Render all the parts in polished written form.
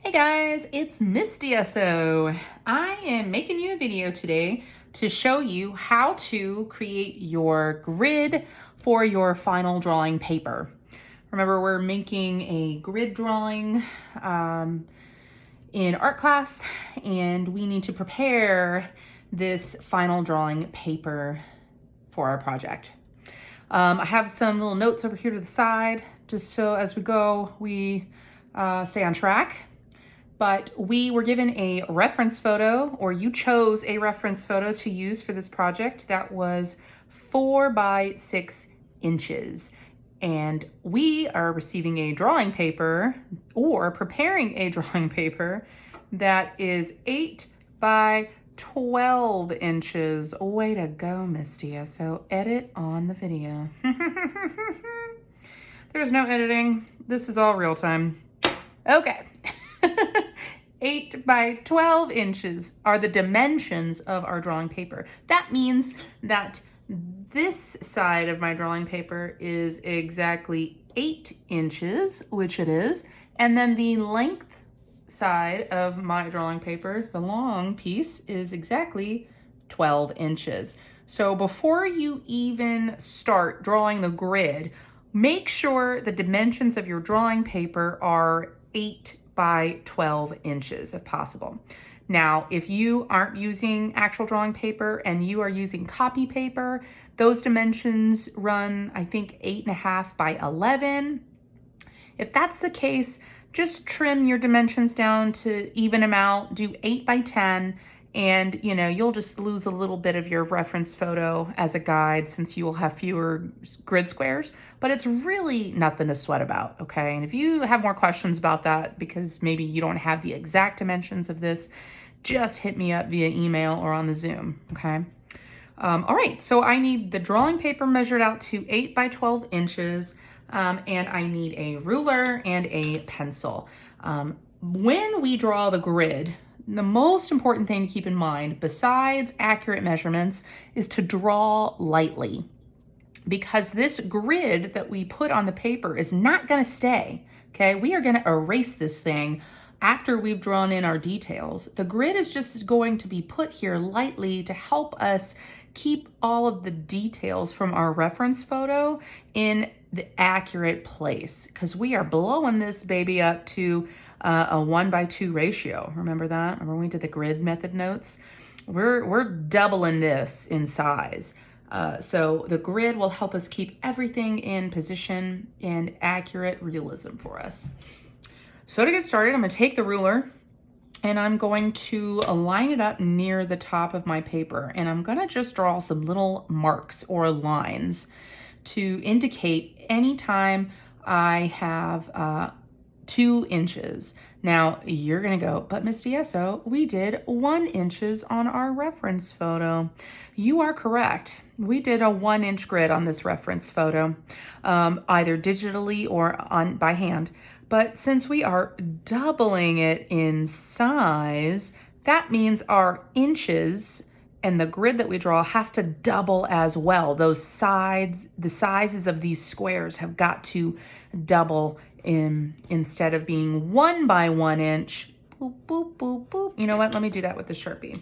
Hey guys, it's Miss DSO. I am making you a video today to show you how to create your grid for your final drawing paper. Remember, we're making a grid drawing in art class, and we need to prepare this final drawing paper for our project. I have some little notes over here to the side, just so as we go, we stay on track. But we were given a reference photo, or you chose a reference photo to use for this project that was 4 by 6 inches. And we are receiving a drawing paper, or preparing a drawing paper, that is 8 by 12 inches. Way to go, Miss DSO. Edit on the video. There's no editing. This is all real time. Okay. 8 by 12 inches are the dimensions of our drawing paper. That means that this side of my drawing paper is exactly 8 inches, which it is, and then the length side of my drawing paper, the long piece, is exactly 12 inches. So before you even start drawing the grid, make sure the dimensions of your drawing paper are 8 by 12 inches if possible. Now, if you aren't using actual drawing paper and you are using copy paper, those dimensions run, I think, 8.5 by 11. If that's the case, just trim your dimensions down to even them out, do 8 by 10, and you'll just lose a little bit of your reference photo as a guide since you will have fewer grid squares, but it's really nothing to sweat about, okay? And if you have more questions about that because maybe you don't have the exact dimensions of this, just hit me up via email or on the Zoom, okay? All right, so I need the drawing paper measured out to 8 by 12 inches, and I need a ruler and a pencil. When we draw the grid, the most important thing to keep in mind, besides accurate measurements, is to draw lightly. Because this grid that we put on the paper is not going to stay, okay? We are going to erase this thing after we've drawn in our details. The grid is just going to be put here lightly to help us keep all of the details from our reference photo in the accurate place, because we are blowing this baby up to a 1:2 ratio. Remember that? Remember when we did the grid method notes? We're doubling this in size. So the grid will help us keep everything in position and accurate realism for us. So to get started, I'm going to take the ruler and I'm going to line it up near the top of my paper. And I'm going to just draw some little marks or lines to indicate anytime I have 2 inches. Now you're gonna go, but Miss DSO, we did 1 inches on our reference photo. You are correct. We did a 1-inch grid on this reference photo, either digitally or by hand. But since we are doubling it in size, that means our inches and the grid that we draw has to double as well. Those sides, the sizes of these squares have got to double instead of being 1 by 1 inch. Boop, boop, boop, boop. You know what? Let me do that with the Sharpie.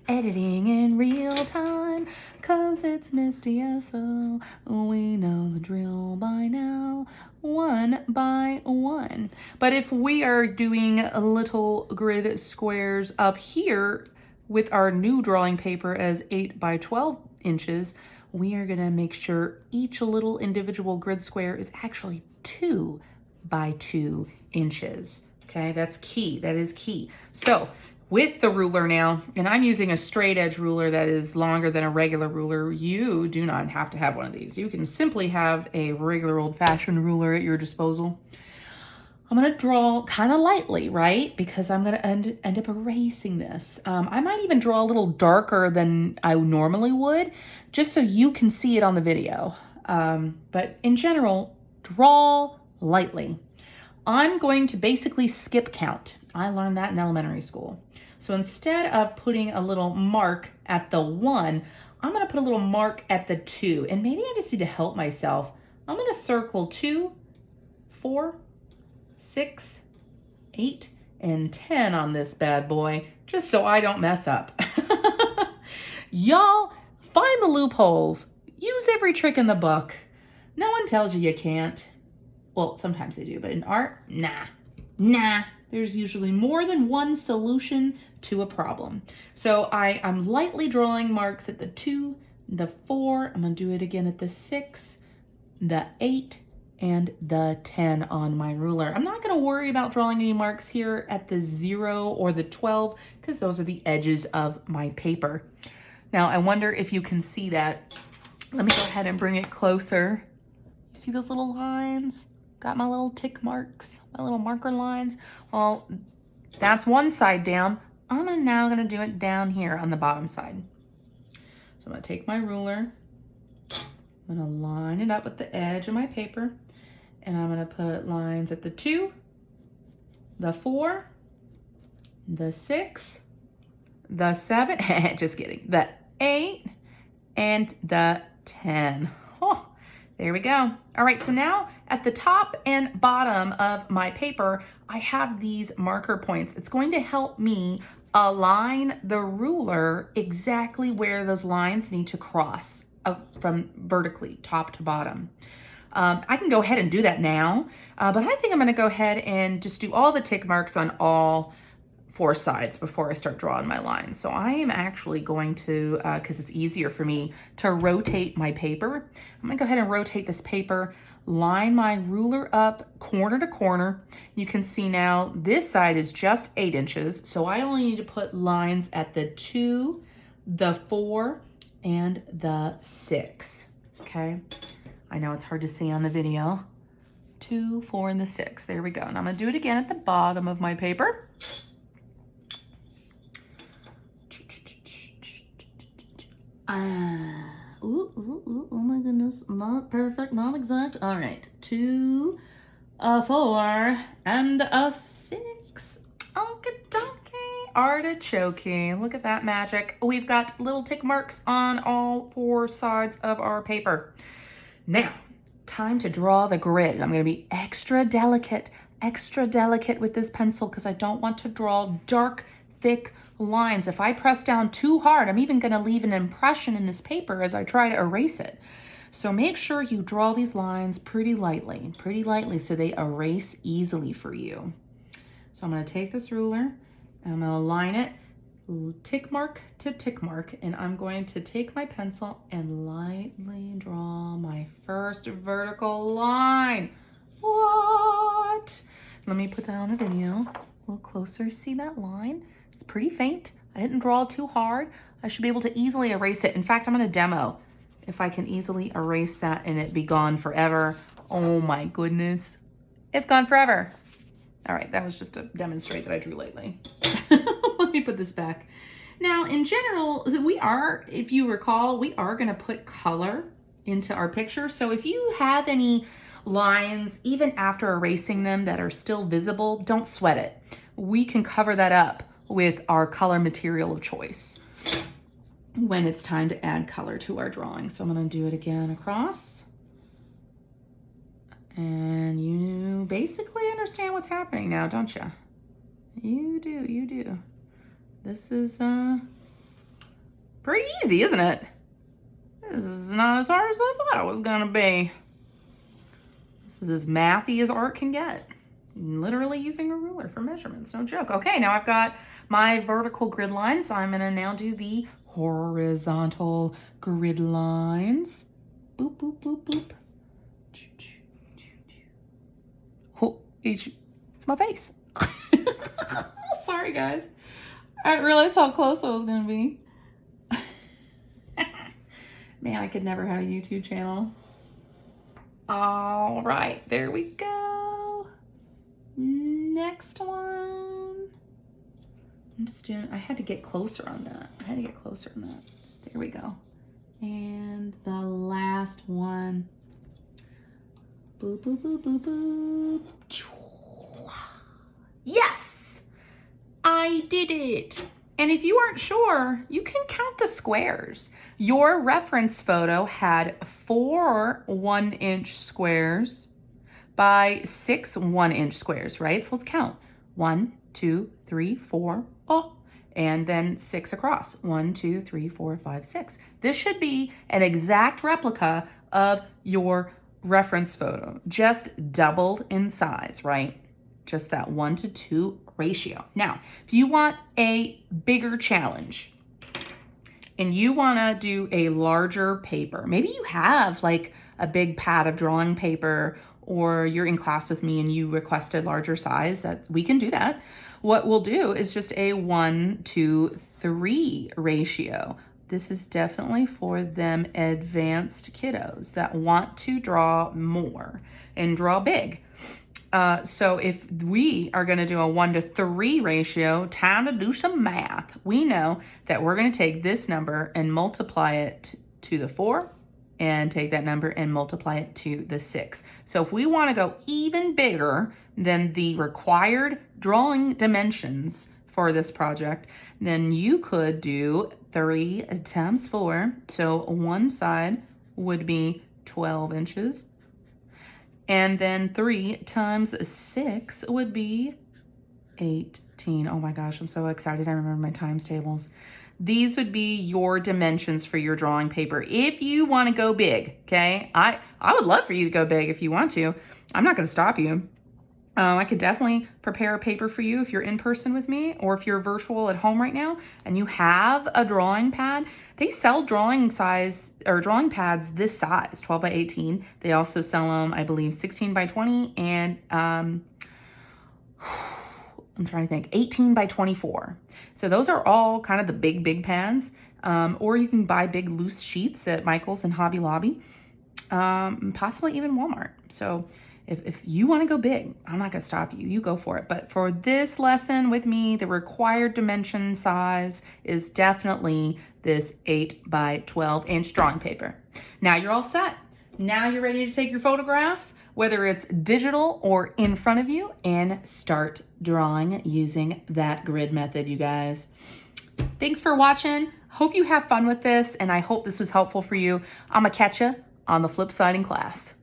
Editing in real time, 'cause it's Miss DSO. We know the drill by now. 1 by 1. But if we are doing little grid squares up here with our new drawing paper as 8 by 12 inches, we are gonna make sure each little individual grid square is actually 2 by 2 inches. Okay, that's key. That is key. So with the ruler now, and I'm using a straight edge ruler that is longer than a regular ruler. You do not have to have one of these. You can simply have a regular old-fashioned ruler at your disposal. I'm gonna draw kind of lightly, right? Because I'm gonna end up erasing this. I might even draw a little darker than I normally would, just so you can see it on the video. But in general, draw lightly. I'm going to basically skip count. I learned that in elementary school. So instead of putting a little mark at the 1, I'm gonna put a little mark at the 2. And maybe I just need to help myself. I'm gonna circle 2, 4, 6, 8, and 10 on this bad boy, just so I don't mess up. Y'all, find the loopholes. Use every trick in the book. No one tells you you can't. Well, sometimes they do, but in art, nah. There's usually more than one solution to a problem. So I'm lightly drawing marks at the 2, the 4. I'm gonna do it again at the 6, the 8, and the 10 on my ruler. I'm not gonna worry about drawing any marks here at the 0 or the 12 because those are the edges of my paper. Now, I wonder if you can see that. Let me go ahead and bring it closer. You see those little lines? Got my little tick marks, my little marker lines. Well, that's one side down. I'm now gonna do it down here on the bottom side. So I'm gonna take my ruler, I'm gonna line it up with the edge of my paper, and I'm gonna put lines at the 2, the 4, the 6, the 7, just kidding, the 8, and the 10. Oh, there we go. All right, so now at the top and bottom of my paper, I have these marker points. It's going to help me align the ruler exactly where those lines need to cross from vertically, top to bottom. I can go ahead and do that now, but I think I'm gonna go ahead and just do all the tick marks on all 4 sides before I start drawing my lines. So I am actually going to, because it's easier for me to rotate my paper, I'm gonna go ahead and rotate this paper, line my ruler up corner to corner. You can see now this side is just 8 inches, so I only need to put lines at the 2, the 4, and the 6, okay? I know it's hard to see on the video. 2, 4, and the 6, there we go. And I'm gonna do it again at the bottom of my paper. Oh my goodness, not perfect, not exact. All right, 2, a 4, and a 6. Okie dokie, artichoke. Look at that magic. We've got little tick marks on all 4 sides of our paper. Now, time to draw the grid. I'm gonna be extra delicate with this pencil because I don't want to draw dark, thick lines. If I press down too hard, I'm even gonna leave an impression in this paper as I try to erase it. So make sure you draw these lines pretty lightly so they erase easily for you. So I'm gonna take this ruler, and I'm gonna line it tick mark to tick mark, and I'm going to take my pencil and lightly draw my first vertical line. What? Let me put that on the video a little closer. See that line? It's pretty faint. I didn't draw too hard. I should be able to easily erase it. In fact, I'm gonna demo if I can easily erase that and it be gone forever. Oh my goodness. It's gone forever. All right, that was just to demonstrate that I drew lightly. Let me put this back. Now, in general, if you recall, we are gonna put color into our picture. So if you have any lines, even after erasing them, that are still visible, don't sweat it. We can cover that up with our color material of choice when it's time to add color to our drawing. So I'm gonna do it again across. And you basically understand what's happening now, don't you? You do. This is pretty easy, isn't it? This is not as hard as I thought it was gonna be. This is as mathy as art can get. Literally using a ruler for measurements, no joke. Okay, now I've got my vertical grid lines. I'm gonna now do the horizontal grid lines. Boop, boop, boop, boop. Oh, it's my face. Sorry, guys. I didn't realize how close I was gonna be. Man, I could never have a YouTube channel. All right, there we go. Next one. I'm just doing, I had to get closer on that. There we go. And the last one. Boop, boop, boop, boop, boop. Yes, I did it. And if you aren't sure, you can count the squares. Your reference photo had 4 1-inch squares by 6 1-inch squares, right? So let's count. 1, 2, 3, 4, oh, and then 6 across. 1, 2, 3, 4, 5, 6. This should be an exact replica of your reference photo, just doubled in size, right? Just that 1 to 2 ratio. Now, if you want a bigger challenge and you want to do a larger paper, maybe you have like a big pad of drawing paper, or you're in class with me and you requested larger size, that we can do that. What we'll do is just a 1 to 3 ratio. This is definitely for them advanced kiddos that want to draw more and draw big. So if we are going to do a 1 to 3 ratio, time to do some math. We know that we're going to take this number and multiply it to the 4, and take that number and multiply it to the 6. So if we want to go even bigger than the required drawing dimensions for this project, then you could do 3 times 4. So one side would be 12 inches. And then 3 times 6 would be 18. Oh my gosh, I'm so excited. I remember my times tables. These would be your dimensions for your drawing paper if you want to go big, okay? I would love for you to go big if you want to. I'm not going to stop you. I could definitely prepare a paper for you if you're in person with me, or if you're virtual at home right now and you have a drawing pad. They sell drawing size or drawing pads this size, 12 by 18. They also sell them, I believe, 16 by 20 and I'm trying to think, 18 by 24. So those are all kind of the big pads. Or you can buy big loose sheets at Michael's and Hobby Lobby, possibly even Walmart. So if you want to go big, I'm not going to stop you. You go for it. But for this lesson with me, the required dimension size is definitely this 8 by 12 inch drawing paper. Now you're all set. Now you're ready to take your photograph, whether it's digital or in front of you, and start drawing using that grid method, you guys. Thanks for watching. Hope you have fun with this, and I hope this was helpful for you. I'm going to catch you on the flip side in class.